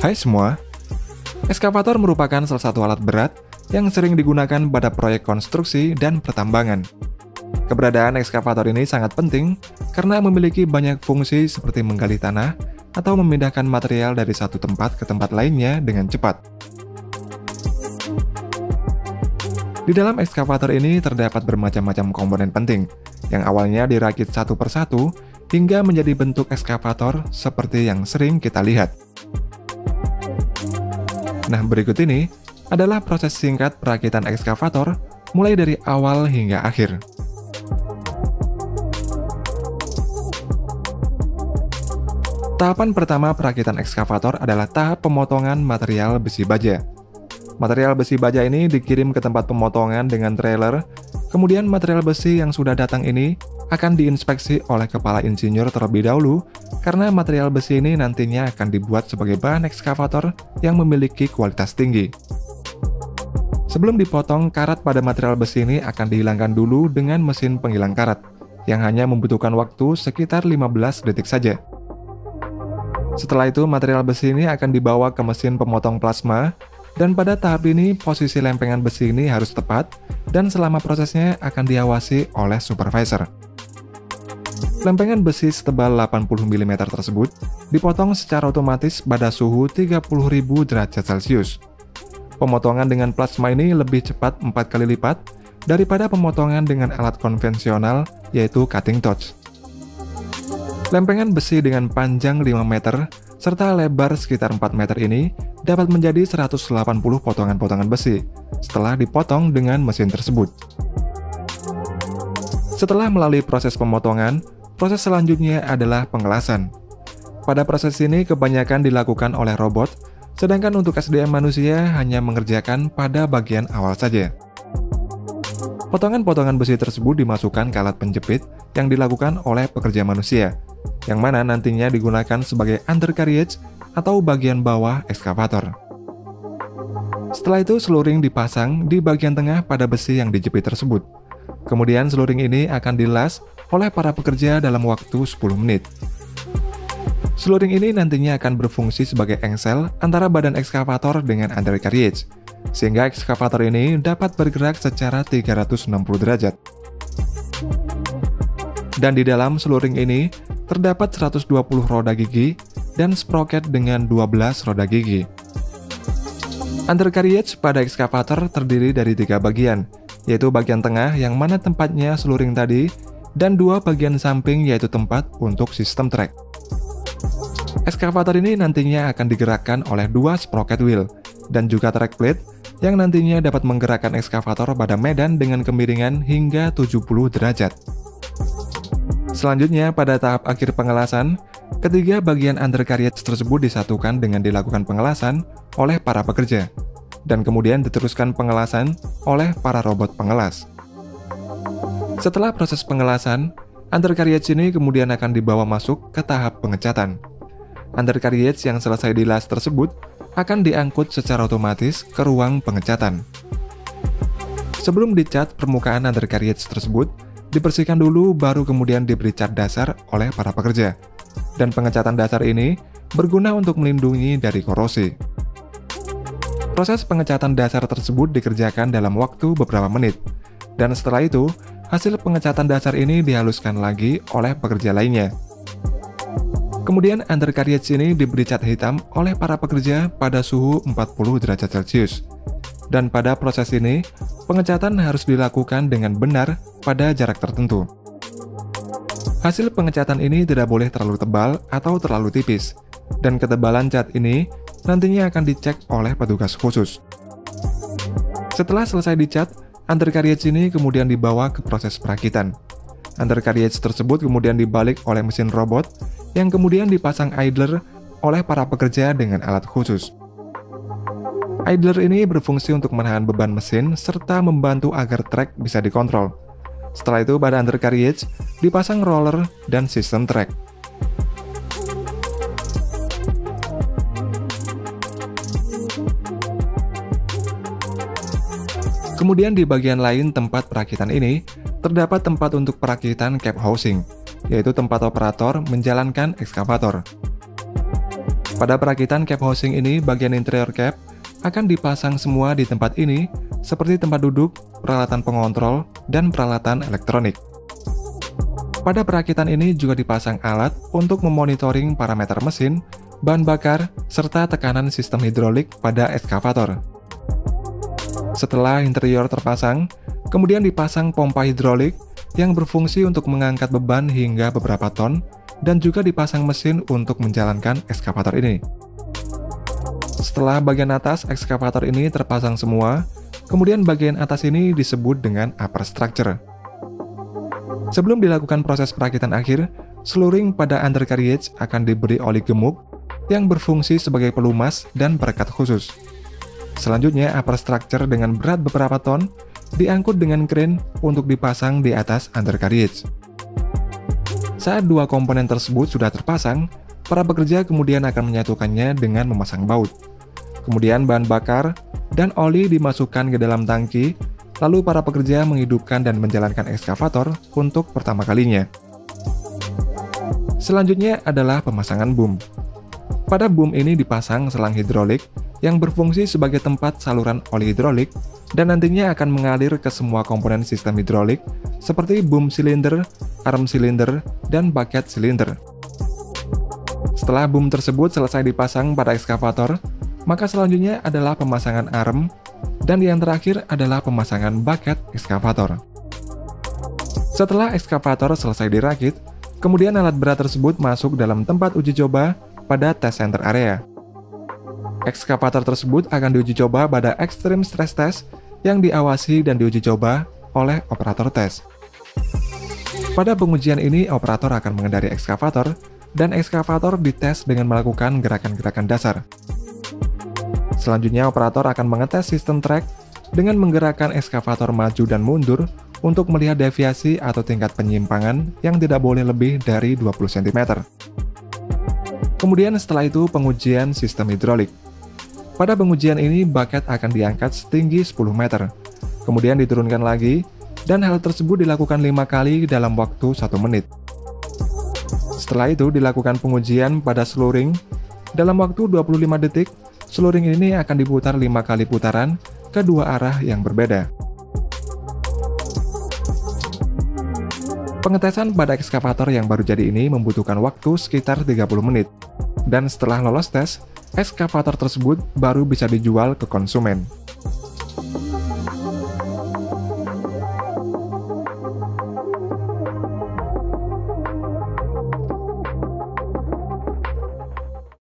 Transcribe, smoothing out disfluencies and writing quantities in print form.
Hai semua, ekskavator merupakan salah satu alat berat yang sering digunakan pada proyek konstruksi dan pertambangan. Keberadaan ekskavator ini sangat penting karena memiliki banyak fungsi seperti menggali tanah atau memindahkan material dari satu tempat ke tempat lainnya dengan cepat. Di dalam ekskavator ini terdapat bermacam-macam komponen penting yang awalnya dirakit satu persatu hingga menjadi bentuk ekskavator seperti yang sering kita lihat. Nah, berikut ini adalah proses singkat perakitan ekskavator mulai dari awal hingga akhir. Tahapan pertama perakitan ekskavator adalah tahap pemotongan material besi baja. Material besi baja ini dikirim ke tempat pemotongan dengan trailer, kemudian material besi yang sudah datang ini akan diinspeksi oleh kepala insinyur terlebih dahulu karena material besi ini nantinya akan dibuat sebagai bahan ekskavator yang memiliki kualitas tinggi. Sebelum dipotong, karat pada material besi ini akan dihilangkan dulu dengan mesin penghilang karat, yang hanya membutuhkan waktu sekitar 15 detik saja. Setelah itu, material besi ini akan dibawa ke mesin pemotong plasma, dan pada tahap ini, posisi lempengan besi ini harus tepat, dan selama prosesnya akan diawasi oleh supervisor. Lempengan besi setebal 80 mm tersebut dipotong secara otomatis pada suhu 30.000 derajat Celcius. Pemotongan dengan plasma ini lebih cepat 4 kali lipat daripada pemotongan dengan alat konvensional, yaitu cutting torch. Lempengan besi dengan panjang 5 meter serta lebar sekitar 4 meter ini dapat menjadi 180 potongan-potongan besi setelah dipotong dengan mesin tersebut. Setelah melalui proses pemotongan, proses selanjutnya adalah pengelasan. Pada proses ini kebanyakan dilakukan oleh robot, sedangkan untuk SDM manusia hanya mengerjakan pada bagian awal saja. Potongan-potongan besi tersebut dimasukkan ke alat penjepit yang dilakukan oleh pekerja manusia, yang mana nantinya digunakan sebagai undercarriage atau bagian bawah ekskavator. Setelah itu seluring dipasang di bagian tengah pada besi yang dijepit tersebut. Kemudian seluring ini akan dilas oleh para pekerja dalam waktu 10 menit. Seluring ini nantinya akan berfungsi sebagai engsel antara badan ekskavator dengan undercarriage, sehingga ekskavator ini dapat bergerak secara 360 derajat. Dan di dalam seluring ini terdapat 120 roda gigi dan sprocket dengan 12 roda gigi. Undercarriage pada ekskavator terdiri dari 3 bagian, yaitu bagian tengah yang mana tempatnya seluring tadi, dan 2 bagian samping yaitu tempat untuk sistem trek. Ekskavator ini nantinya akan digerakkan oleh 2 sprocket wheel dan juga track plate yang nantinya dapat menggerakkan ekskavator pada medan dengan kemiringan hingga 70 derajat. Selanjutnya, pada tahap akhir pengelasan, ketiga bagian undercarriage tersebut disatukan dengan dilakukan pengelasan oleh para pekerja, dan kemudian diteruskan pengelasan oleh para robot pengelas. Setelah proses pengelasan, undercarriage ini kemudian akan dibawa masuk ke tahap pengecatan. Undercarriage yang selesai dilas tersebut akan diangkut secara otomatis ke ruang pengecatan. Sebelum dicat, permukaan undercarriage tersebut dibersihkan dulu baru kemudian diberi cat dasar oleh para pekerja. Dan pengecatan dasar ini berguna untuk melindungi dari korosi. Proses pengecatan dasar tersebut dikerjakan dalam waktu beberapa menit. Dan setelah itu, hasil pengecatan dasar ini dihaluskan lagi oleh pekerja lainnya. Kemudian undercarriage ini diberi cat hitam oleh para pekerja pada suhu 40 derajat Celcius. Dan pada proses ini, pengecatan harus dilakukan dengan benar pada jarak tertentu. Hasil pengecatan ini tidak boleh terlalu tebal atau terlalu tipis, dan ketebalan cat ini nantinya akan dicek oleh petugas khusus. Setelah selesai dicat, undercarriage ini kemudian dibawa ke proses perakitan. Undercarriage tersebut kemudian dibalik oleh mesin robot yang kemudian dipasang idler oleh para pekerja dengan alat khusus. Idler ini berfungsi untuk menahan beban mesin serta membantu agar trek bisa dikontrol. Setelah itu pada undercarriage dipasang roller dan sistem trek. Kemudian di bagian lain tempat perakitan ini, terdapat tempat untuk perakitan cap housing, yaitu tempat operator menjalankan ekskavator. Pada perakitan cap housing ini, bagian interior cap akan dipasang semua di tempat ini, seperti tempat duduk, peralatan pengontrol, dan peralatan elektronik. Pada perakitan ini juga dipasang alat untuk memonitoring parameter mesin, bahan bakar, serta tekanan sistem hidrolik pada ekskavator. Setelah interior terpasang, kemudian dipasang pompa hidrolik yang berfungsi untuk mengangkat beban hingga beberapa ton, dan juga dipasang mesin untuk menjalankan ekskavator ini. Setelah bagian atas ekskavator ini terpasang semua, kemudian bagian atas ini disebut dengan upper structure. Sebelum dilakukan proses perakitan akhir, sluring pada undercarriage akan diberi oli gemuk yang berfungsi sebagai pelumas dan perekat khusus. Selanjutnya, upper structure dengan berat beberapa ton diangkut dengan kren untuk dipasang di atas undercarriage. Saat dua komponen tersebut sudah terpasang, para pekerja kemudian akan menyatukannya dengan memasang baut. Kemudian bahan bakar dan oli dimasukkan ke dalam tangki, lalu para pekerja menghidupkan dan menjalankan ekskavator untuk pertama kalinya. Selanjutnya adalah pemasangan boom. Pada boom ini dipasang selang hidrolik yang berfungsi sebagai tempat saluran oli hidrolik dan nantinya akan mengalir ke semua komponen sistem hidrolik seperti boom silinder, arm silinder, dan bucket silinder. Setelah boom tersebut selesai dipasang pada ekskavator, maka selanjutnya adalah pemasangan arm, dan yang terakhir adalah pemasangan bucket ekskavator. Setelah ekskavator selesai dirakit, kemudian alat berat tersebut masuk dalam tempat uji coba pada test center area. Ekskavator tersebut akan diuji coba pada extreme stress test yang diawasi dan diuji coba oleh operator tes. Pada pengujian ini, operator akan mengendari ekskavator dan ekskavator dites dengan melakukan gerakan-gerakan dasar. Selanjutnya, operator akan mengetes sistem track dengan menggerakkan ekskavator maju dan mundur untuk melihat deviasi atau tingkat penyimpangan yang tidak boleh lebih dari 20 cm. Kemudian setelah itu pengujian sistem hidrolik. Pada pengujian ini, bucket akan diangkat setinggi 10 meter, kemudian diturunkan lagi, dan hal tersebut dilakukan 5 kali dalam waktu 1 menit. Setelah itu dilakukan pengujian pada sluring. Dalam waktu 25 detik, sluring ini akan diputar 5 kali putaran ke dua arah yang berbeda. Pengetesan pada ekskavator yang baru jadi ini membutuhkan waktu sekitar 30 menit, dan setelah lolos tes, ekskavator tersebut baru bisa dijual ke konsumen.